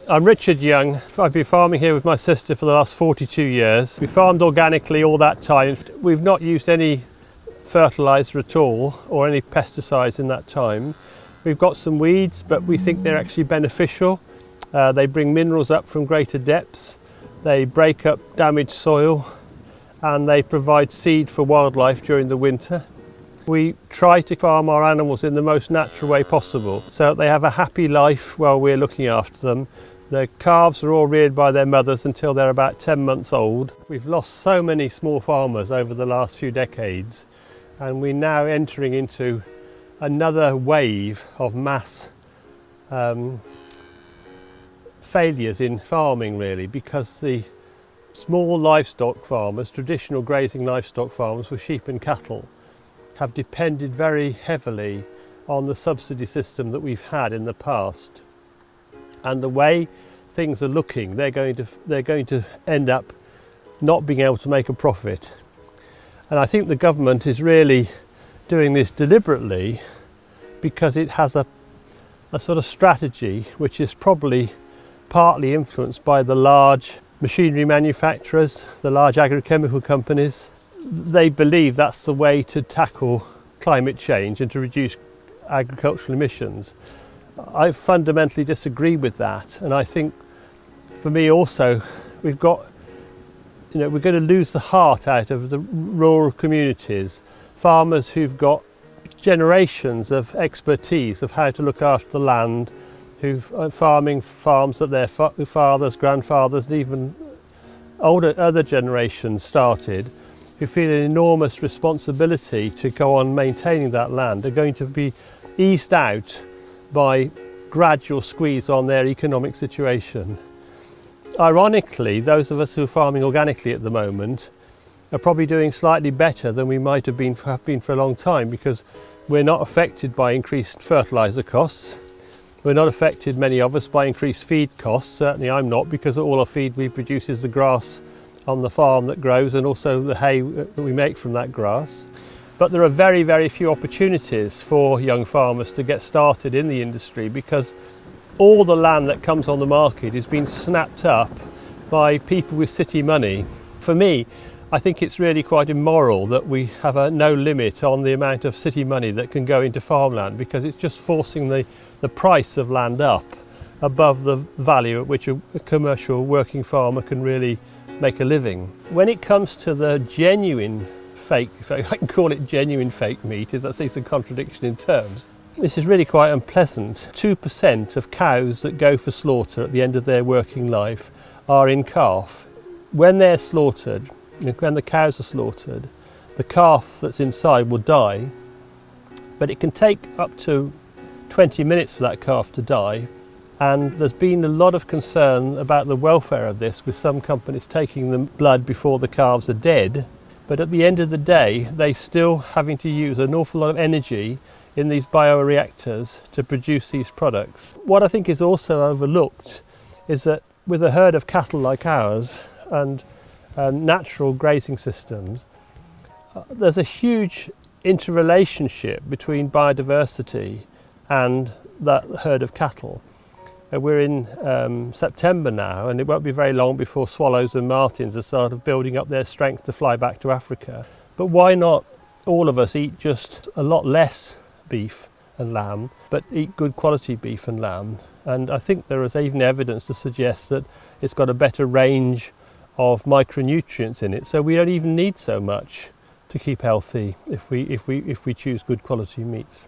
I'm Richard Young. I've been farming here with my sister for the last 42 years. We farmed organically all that time. We've not used any fertiliser at all or any pesticides in that time. We've got some weeds, but we think they're actually beneficial. They bring minerals up from greater depths, they break up damaged soil, and they provide seed for wildlife during the winter. We try to farm our animals in the most natural way possible so that they have a happy life while we're looking after them. The calves are all reared by their mothers until they're about 10 months old. We've lost so many small farmers over the last few decades, and we're now entering into another wave of mass failures in farming, really, because the small livestock farmers, traditional grazing livestock farmers with sheep and cattle, have depended very heavily on the subsidy system that we've had in the past. And the way things are looking, they're going to end up not being able to make a profit. And I think the government is really doing this deliberately because it has a sort of strategy which is probably partly influenced by the large machinery manufacturers, the large agrochemical companies. They believe that's the way to tackle climate change and to reduce agricultural emissions. I fundamentally disagree with that, and I think for me also we're going to lose the heart out of the rural communities, farmers who've got generations of expertise of how to look after the land, who've farming farms that their fathers, grandfathers and even other generations started, who feel an enormous responsibility to go on maintaining that land, are going to be eased out by gradual squeeze on their economic situation. Ironically, those of us who are farming organically at the moment are probably doing slightly better than we might have been for a long time, because we're not affected by increased fertiliser costs. We're not affected, many of us, by increased feed costs. Certainly I'm not, because all our feed we produce is the grass on the farm that grows, and also the hay that we make from that grass. But there are very, very few opportunities for young farmers to get started in the industry, because all the land that comes on the market is being snapped up by people with city money. For me, I think it's really quite immoral that we have no limit on the amount of city money that can go into farmland, because it's just forcing the price of land up above the value at which a commercial working farmer can really make a living. When it comes to the genuine fake, if I can call it genuine fake meat, that's a contradiction in terms. This is really quite unpleasant. 2% of cows that go for slaughter at the end of their working life are in calf. When they're slaughtered, when the cows are slaughtered, the calf that's inside will die, but it can take up to 20 minutes for that calf to die. And there's been a lot of concern about the welfare of this, with some companies taking the blood before the calves are dead. But at the end of the day, they're still having to use an awful lot of energy in these bioreactors to produce these products. What I think is also overlooked is that with a herd of cattle like ours and natural grazing systems, there's a huge interrelationship between biodiversity and that herd of cattle. We're in September now, and it won't be very long before swallows and martins are sort of building up their strength to fly back to Africa. But why not all of us eat just a lot less beef and lamb, but eat good quality beef and lamb? And I think there is even evidence to suggest that it's got a better range of micronutrients in it, so we don't even need so much to keep healthy if we choose good quality meats.